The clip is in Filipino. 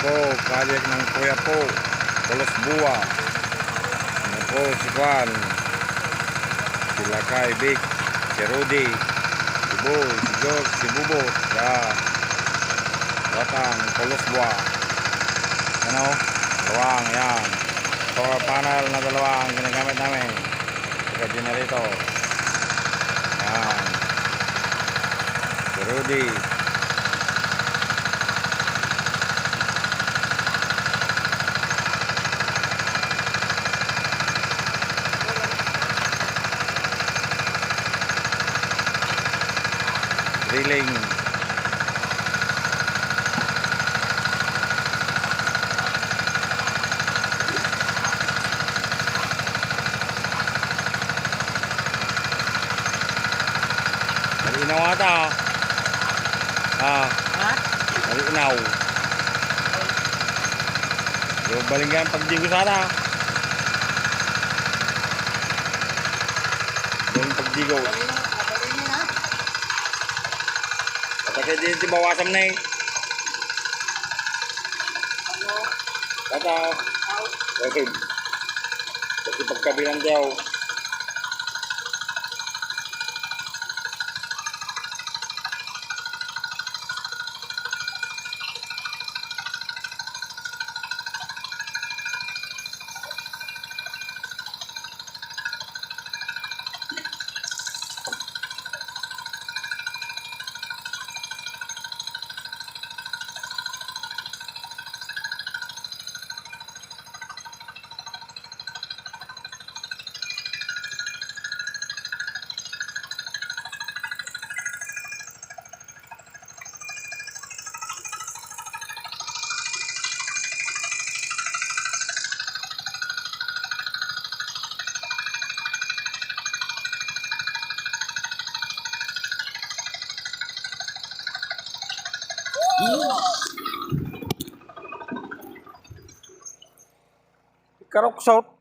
po, project ng Kuya po, Polos Buwa. Ano po si Juan, si Lakay Vic, si Rudy, si Bull, si George, si Bubo, yan. Batang Polos Buwa. Ano? Dalawang, yan. Solar panel na dalawang ginagamit namin. Saka generator. Yan. Si Rudy. Drilling. Malinaw ata. Malinaw. Yung balingan pagdigo sana. Yung pagdigo. Kasi din si bawasam na eh. Kata. Okay. Kasi pagkabilang daw. Karok south.